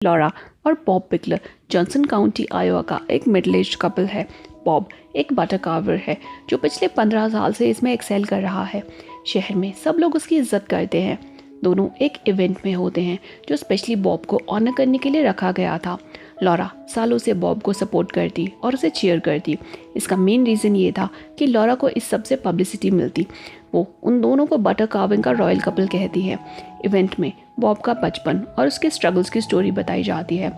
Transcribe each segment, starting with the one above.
Laura और Bob पिकलर Johnson county Iowa का एक मिडिल एज कपल है। बॉब एक बटर कार्वर है जो पिछले 15 साल से इसमें एक्सेल कर रहा है। शहर में सब लोग उसकी इज्जत करते हैं। दोनों एक इवेंट में होते हैं जो स्पेशली बॉब को ऑनर करने के लिए रखा गया था। लॉरा सालों से बॉब को सपोर्ट करती और उसे चीयर करती। इसका मेन रीज़न ये था कि लॉरा को इस सब से पब्लिसिटी मिलती। वो उन दोनों को बटर कार्विंग का रॉयल कपल कहती है। इवेंट में बॉब का बचपन और उसके स्ट्रगल्स की स्टोरी बताई जाती है।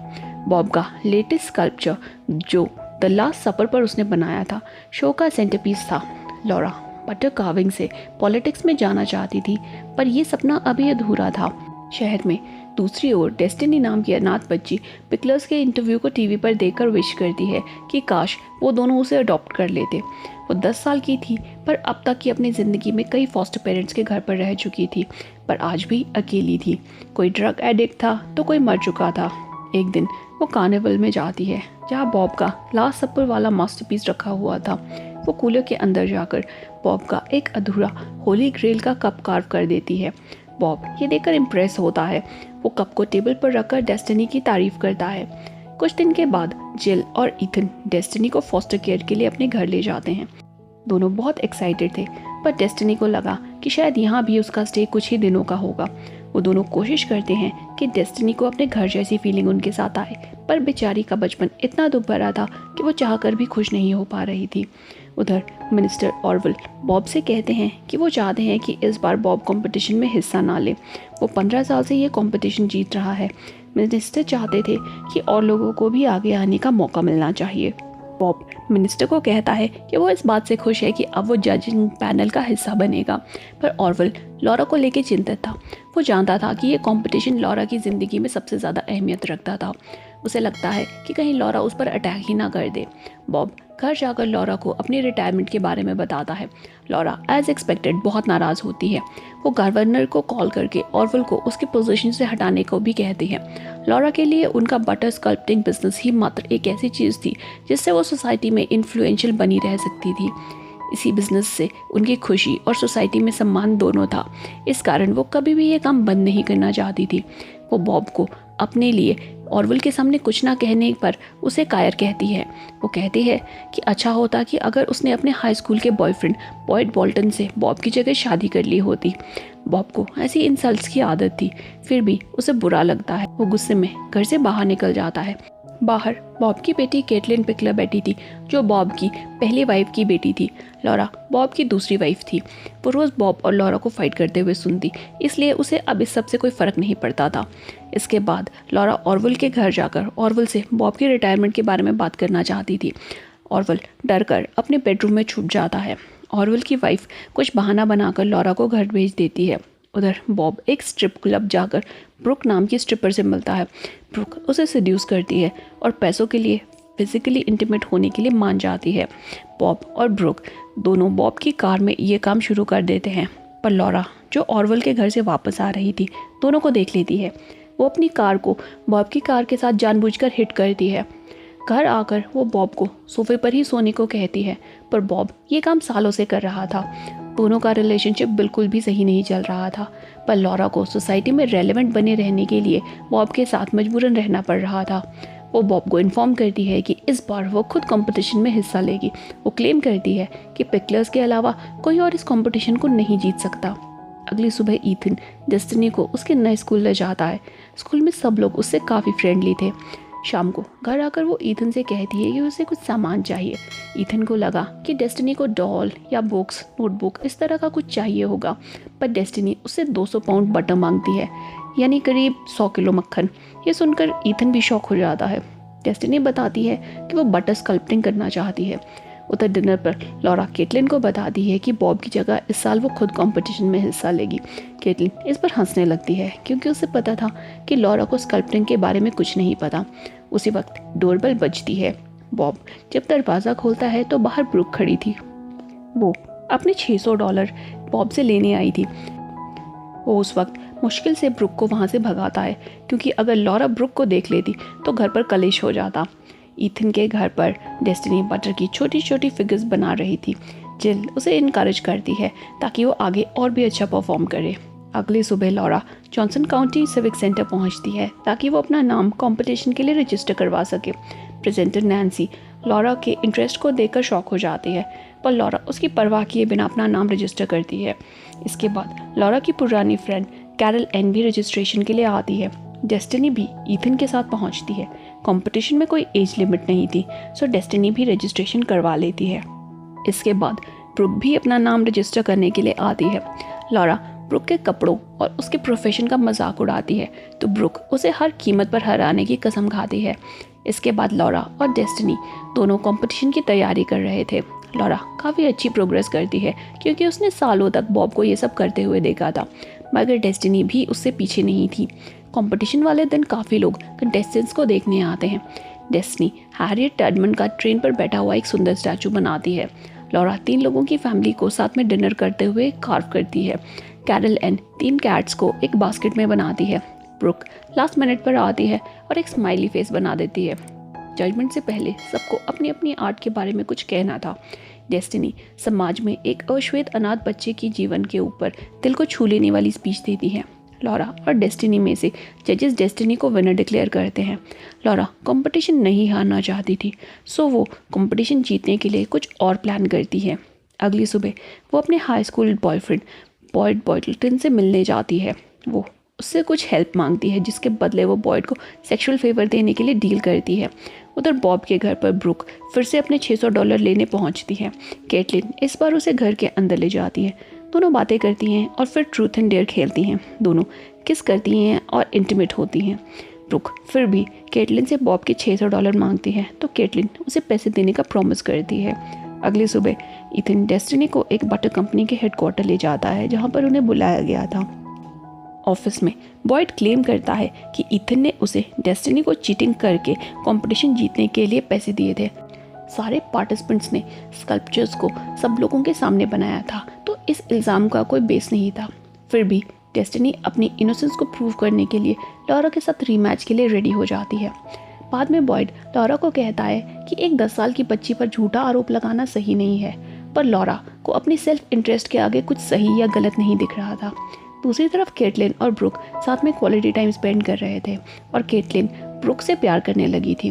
बॉब का लेटेस्ट स्कल्पचर जो द लास्ट सपर पर उसने बनाया था शो का सेंटरपीस था। लॉरा बटर कार्विंग से पॉलिटिक्स में जाना चाहती थी, पर यह सपना अभी अधूरा था। शहर में दूसरी ओर डेस्टिनी नाम की अनाथ बच्ची पिकलर्स के इंटरव्यू को टीवी पर देखकर विश करती है कि काश वो दोनों उसे अडॉप्ट कर लेते। वो 10 साल की थी, पर अब तक की अपनी ज़िंदगी में कई फॉस्टर पेरेंट्स के घर पर रह चुकी थी, पर आज भी अकेली थी। कोई ड्रग एडिक्ट था तो कोई मर चुका था। एक दिन वो कार्निवल में जाती है जहाँ बॉब का लास्ट सपर वाला मास्टरपीस रखा हुआ था। वो कूलर के अंदर जाकर बॉब का एक अधूरा होली ग्रेल का कप कार्व कर देती है। बॉब ये देखकर इम्प्रेस होता है। वो कप को टेबल पर रखकर डेस्टिनी की तारीफ करता है। कुछ दिन के बाद जिल और ईथन डेस्टिनी को फॉस्टर केयर के लिए अपने घर ले जाते हैं। दोनों बहुत एक्साइटेड थे, पर डेस्टिनी को लगा कि शायद यहाँ भी उसका स्टे कुछ ही दिनों का होगा। वो दोनों कोशिश करते हैं कि डेस्टिनी को अपने घर जैसी फीलिंग उनके साथ आए, पर बेचारी का बचपन इतना दुख भरा था कि वो चाहकर भी खुश नहीं हो पा रही थी। उधर मिनिस्टर ऑरवेल बॉब से कहते हैं कि वो चाहते हैं कि इस बार बॉब कंपटीशन में हिस्सा ना ले। वो 15 साल से ये कंपटीशन जीत रहा है। मिनिस्टर चाहते थे कि और लोगों को भी आगे आने का मौका मिलना चाहिए। बॉब मिनिस्टर को कहता है कि वो इस बात से खुश है कि अब वो जजिंग पैनल का हिस्सा बनेगा, पर ऑरवेल लॉरा को लेकर चिंतित था। वो जानता था कि ये कंपटीशन लॉरा की ज़िंदगी में सबसे ज़्यादा अहमियत रखता था। उसे लगता है कि कहीं लॉरा उस पर अटैक ही ना कर दे। बॉब घर जाकर लॉरा को अपनी रिटायरमेंट के बारे में बताता है। लॉरा एज एक्सपेक्टेड बहुत नाराज़ होती है। वो गवर्नर को कॉल करके ऑरवेल को उसकी पोजीशन से हटाने को भी कहती है। लॉरा के लिए उनका बटर स्कल्पटिंग बिजनेस ही मात्र एक ऐसी चीज़ थी जिससे वो सोसाइटी में इन्फ्लुएंशियल बनी रह सकती थी। इसी बिजनेस से उनकी खुशी और सोसाइटी में सम्मान दोनों था। इस कारण वो कभी भी ये काम बंद नहीं करना चाहती थी। वो बॉब को अपने लिए ऑरवेल के सामने कुछ ना कहने पर उसे कायर कहती है। वो कहती है कि अच्छा होता कि अगर उसने अपने हाई स्कूल के बॉयफ्रेंड बॉयड बोल्टन से बॉब की जगह शादी कर ली होती। बॉब को ऐसी इंसल्ट्स की आदत थी, फिर भी उसे बुरा लगता है। वो गुस्से में घर से बाहर निकल जाता है। बाहर बॉब की बेटी केटलिन पिकलर बैठी थी, जो बॉब की पहली वाइफ की बेटी थी। लॉरा बॉब की दूसरी वाइफ थी। वो रोज़ बॉब और लॉरा को फाइट करते हुए सुनती, इसलिए उसे अब इस सब से कोई फ़र्क नहीं पड़ता था। इसके बाद लॉरा ऑरवेल के घर जाकर ऑरवेल से बॉब की रिटायरमेंट के बारे में बात करना चाहती थी। ऑरवेल डर कर अपने बेडरूम में छुप जाता है। ऑरवेल की वाइफ कुछ बहाना बनाकर लॉरा को घर भेज देती है। उधर बॉब एक स्ट्रिप क्लब जाकर ब्रुक नाम की स्ट्रिपर से मिलता है। ब्रुक उसे सेड्यूस करती है और पैसों के लिए फिजिकली इंटीमेट होने के लिए मान जाती है। बॉब और ब्रुक दोनों बॉब की कार में ये काम शुरू कर देते हैं, पर लॉरा जो ऑरवेल के घर से वापस आ रही थी दोनों को देख लेती है। वो अपनी कार को बॉब की कार के साथ जानबूझकर हिट करती है। घर आकर वो बॉब को सोफे पर ही सोने को कहती है, पर बॉब ये काम सालों से कर रहा था। दोनों का रिलेशनशिप बिल्कुल भी सही नहीं चल रहा था, पर लॉरा को सोसाइटी में रेलेवेंट बने रहने के लिए बॉब के साथ मजबूरन रहना पड़ रहा था। वो बॉब को इन्फॉर्म करती है कि इस बार वो खुद कंपटीशन में हिस्सा लेगी। वो क्लेम करती है कि पिकलर्स के अलावा कोई और इस कंपटीशन को नहीं जीत सकता। अगली सुबह ईथन डेस्टिनी को उसके नए स्कूल ले जाता है। स्कूल में सब लोग उससे काफ़ी फ्रेंडली थे। शाम को घर आकर वो ईथन से कहती है कि उसे कुछ सामान चाहिए। ईथन को लगा कि डेस्टिनी को डॉल या बुक्स, नोटबुक इस तरह का कुछ चाहिए होगा, पर डेस्टिनी उससे 200 पाउंड बटर मांगती है, यानी करीब 100 किलो मक्खन। ये सुनकर ईथन भी शॉक हो जाता है। डेस्टिनी बताती है कि वो बटर स्कल्पटिंग करना चाहती है। उधर डिनर पर लॉरा केटलिन को बताती है कि बॉब की जगह इस साल वो खुद कंपटीशन में हिस्सा लेगी। केटलिन इस पर हंसने लगती है क्योंकि उसे पता था कि लॉरा को स्कल्पटिंग के बारे में कुछ नहीं पता। उसी वक्त डोरबेल बजती है। बॉब जब दरवाज़ा खोलता है तो बाहर ब्रुक खड़ी थी। वो अपने $600 बॉब से लेने आई थी। वो उस वक्त मुश्किल से ब्रुक को वहाँ से भगाता है, क्योंकि अगर लॉरा ब्रुक को देख लेती तो घर पर कलेश हो जाता। ईथन के घर पर डेस्टिनी बटर की छोटी छोटी फिगर्स बना रही थी। जिल उसे इनकरेज करती है ताकि वो आगे और भी अच्छा परफॉर्म करे। अगली सुबह Laura Johnson county civic centre पहुंचती है ताकि वो अपना नाम कंपटीशन के लिए रजिस्टर करवा सके। प्रेजेंटर नैन्सी लॉरा के इंटरेस्ट को देखकर शॉक हो जाती है, पर लॉरा उसकी परवाह किए बिना अपना नाम रजिस्टर करती है। इसके बाद लॉरा की पुरानी फ्रेंड कैरल एन भी रजिस्ट्रेशन के लिए आती है। डेस्टिनी भी ईथन के साथ पहुंचती है। कंपटीशन में कोई एज लिमिट नहीं थी, सो डेस्टिनी भी रजिस्ट्रेशन करवा लेती है। इसके बाद ब्रुक भी अपना नाम रजिस्टर करने के लिए आती है। लॉरा ब्रुक के कपड़ों और उसके प्रोफेशन का मजाक उड़ाती है, तो ब्रुक उसे हर कीमत पर हराने की कसम खाती है। इसके बाद लॉरा और डेस्टिनी दोनों कंपटीशन की तैयारी कर रहे थे। लॉरा काफ़ी अच्छी प्रोग्रेस करती है क्योंकि उसने सालों तक बॉब को ये सब करते हुए देखा था, मगर डेस्टिनी भी उससे पीछे नहीं थी। कंपटीशन वाले दिन काफ़ी लोग कंटेस्टेंट्स को देखने आते हैं। डेस्टिनी हैरियट टैडमन का ट्रेन पर बैठा हुआ एक सुंदर स्टैचू बनाती है। लॉरा 3 लोगों की फैमिली को साथ में डिनर करते हुए कार्व करती है। कैरल एन 3 कैट्स को एक बास्केट में बनाती है। ब्रुक लास्ट मिनट पर आती है और एक स्माइली फेस बना देती है। जजमेंट से पहले सबको अपनी अपनी आर्ट के बारे में कुछ कहना था। डेस्टिनी समाज में एक अश्वेत अनाथ बच्चे की जीवन के ऊपर दिल को छू लेने वाली स्पीच देती है। लॉरा और डेस्टिनी में से जजेस डेस्टिनी को विनर डिक्लेयर करते हैं। लॉरा कंपटीशन नहीं हारना चाहती थी, सो वो कंपटीशन जीतने के लिए कुछ और प्लान करती है। अगली सुबह वो अपने हाई स्कूल बॉयफ्रेंड बॉयड बॉयटल्टन से मिलने जाती है। वो उससे कुछ हेल्प मांगती है, जिसके बदले वो बॉयड को सेक्सुअल फेवर देने के लिए डील करती है। उधर बॉब के घर पर ब्रुक फिर से अपने $600 लेने पहुंचती है। केटलिन इस बार उसे घर के अंदर ले जाती है। दोनों बातें करती हैं और फिर ट्रूथ एंड डेयर खेलती हैं। दोनों किस करती हैं और इंटीमेट होती हैं। ब्रुक फिर भी केटलिन से बॉब के $600 मांगती है, तो केटलिन उसे पैसे देने का प्रॉमिस करती है। अगली सुबह ईथन डेस्टिनी को एक बटर कंपनी के हेडक्वार्टर ले जाता है, जहाँ पर उन्हें बुलाया गया था। ऑफिस में बॉयड क्लेम करता है कि ईथन ने उसे डेस्टिनी को चीटिंग करके कंपटीशन जीतने के लिए पैसे दिए थे। सारे पार्टिसिपेंट्स ने स्कल्पचर्स को सब लोगों के सामने बनाया था, तो इस इल्ज़ाम का कोई बेस नहीं था। फिर भी डेस्टिनी अपनी इनोसेंस को प्रूव करने के लिए लॉरा के साथ रीमैच के लिए रेडी हो जाती है। बाद में बॉयड लॉरा को कहता है कि एक 10 साल की बच्ची पर झूठा आरोप लगाना सही नहीं है, पर लॉरा को अपनी सेल्फ इंटरेस्ट के आगे कुछ सही या गलत नहीं दिख रहा था। दूसरी तरफ केटलिन और ब्रुक साथ में क्वालिटी टाइम स्पेंड कर रहे थे और केटलिन ब्रुक से प्यार करने लगी थी।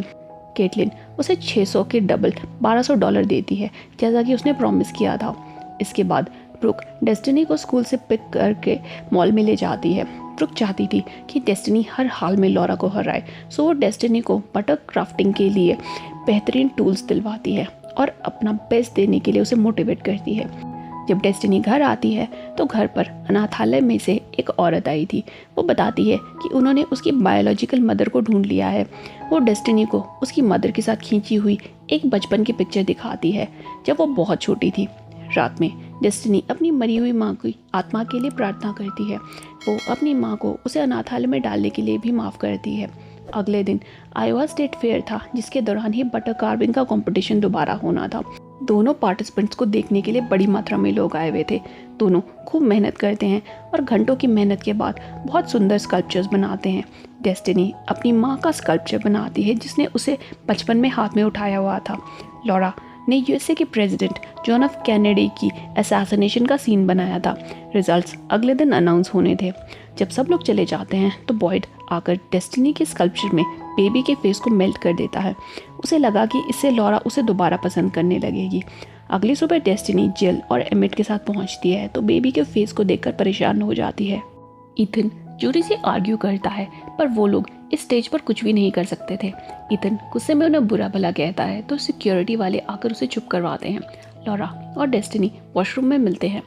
केटलिन उसे 600 के डबल $1200 देती है, जैसा कि उसने प्रॉमिस किया था। इसके बाद ब्रुक डेस्टिनी को स्कूल से पिक करके मॉल में ले जाती है। ब्रुक चाहती थी कि डेस्टिनी हर हाल में लॉरा को हराए, सो वो डेस्टिनी को बटर क्राफ्टिंग के लिए बेहतरीन टूल्स दिलवाती है और अपना बेस्ट देने के लिए उसे मोटिवेट करती है। जब डेस्टिनी घर आती है तो घर पर अनाथालय में से एक औरत आई थी। वो बताती है कि उन्होंने उसकी बायोलॉजिकल मदर को ढूंढ लिया है। वो डेस्टिनी को उसकी मदर के साथ खींची हुई एक बचपन की पिक्चर दिखाती है जब वो बहुत छोटी थी। रात में डेस्टिनी अपनी मरी हुई माँ की आत्मा के लिए प्रार्थना करती है। वो अपनी माँ को उसे अनाथालय में डालने के लिए भी माफ़ करती है। अगले दिन आयोवा स्टेट फेयर था, जिसके दौरान ही बटर कार्विंग का कंपटीशन दोबारा होना था। दोनों पार्टिसिपेंट्स को देखने के लिए बड़ी मात्रा में लोग आए हुए थे। दोनों खूब मेहनत करते हैं और घंटों की मेहनत के बाद बहुत सुंदर स्कल्पचर्स बनाते हैं। डेस्टिनी अपनी माँ का स्कल्पचर बनाती है, जिसने उसे बचपन में हाथ में उठाया हुआ था। लॉरा ने यूएसए के प्रेसिडेंट जॉन एफ कैनेडी की असैसिनेशन का सीन बनाया था। रिजल्ट्स अगले दिन अनाउंस होने थे। जब सब लोग चले जाते हैं तो बॉयड आकर डेस्टिनी के स्कल्पचर में बेबी के फेस को मेल्ट कर देता है। उसे लगा कि इससे लॉरा उसे दोबारा पसंद करने लगेगी। अगली सुबह डेस्टिनी जिल और एमिट के साथ पहुंचती है तो बेबी के फेस को देखकर परेशान हो जाती है। ईथन जूरी से आर्ग्यू करता है, पर वो लोग इस स्टेज पर कुछ भी नहीं कर सकते थे। ईथन गुस्से में उन्हें बुरा भला कहता है तो सिक्योरिटी वाले आकर उसे चुप करवाते हैं। लॉरा और डेस्टिनी वॉशरूम में मिलते हैं।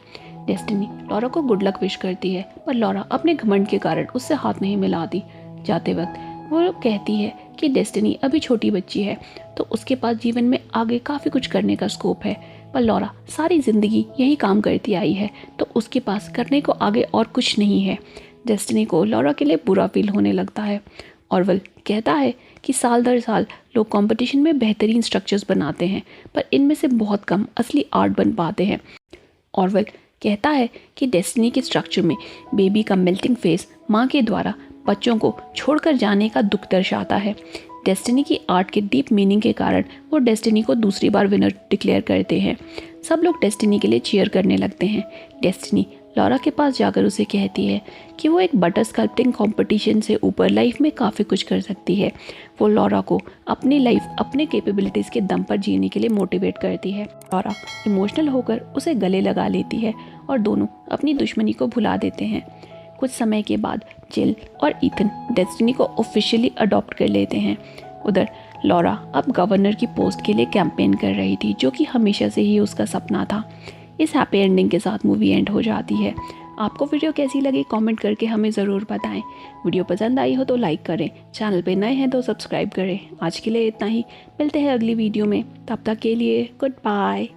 डेस्टिनी लॉरा को गुड लक विश करती है, पर लॉरा अपने घमंड के कारण उससे हाथ नहीं मिलाती। जाते वक्त वो कहती है कि डेस्टिनी अभी छोटी बच्ची है, तो उसके पास जीवन में आगे काफ़ी कुछ करने का स्कोप है, पर लॉरा सारी ज़िंदगी यही काम करती आई है, तो उसके पास करने को आगे और कुछ नहीं है। डेस्टिनी को लॉरा के लिए बुरा फील होने लगता है। ऑरवेल कहता है कि साल दर साल लोग कंपटीशन में बेहतरीन स्ट्रक्चर्स बनाते हैं, पर इनमें से बहुत कम असली आर्ट बन पाते हैं। ऑरवेल कहता है कि डेस्टिनी के स्ट्रक्चर में बेबी का मेल्टिंग फेस माँ के द्वारा बच्चों को छोड़कर जाने का दुख दर्शाता है। डेस्टिनी की आर्ट के डीप मीनिंग के कारण वो डेस्टिनी को दूसरी बार विनर डिक्लेयर करते हैं। सब लोग डेस्टिनी के लिए चीयर करने लगते हैं। डेस्टिनी लॉरा के पास जाकर उसे कहती है कि वो एक बटर स्कल्पटिंग कंपटीशन से ऊपर लाइफ में काफ़ी कुछ कर सकती है। वो लॉरा को अपनी लाइफ अपने कैपेबिलिटीज़ के दम पर जीने के लिए मोटिवेट करती है। लॉरा इमोशनल होकर उसे गले लगा लेती है और दोनों अपनी दुश्मनी को भुला देते हैं। कुछ समय के बाद जिल और ईथन डेस्टिनी को ऑफिशियली अडॉप्ट कर लेते हैं। उधर लॉरा अब गवर्नर की पोस्ट के लिए कैंपेन कर रही थी, जो कि हमेशा से ही उसका सपना था। इस हैप्पी एंडिंग के साथ मूवी एंड हो जाती है। आपको वीडियो कैसी लगी कमेंट करके हमें ज़रूर बताएं। वीडियो पसंद आई हो तो लाइक करें, चैनल पे नए हैं तो सब्सक्राइब करें। आज के लिए इतना ही, मिलते हैं अगली वीडियो में, तब तक के लिए गुड बाय।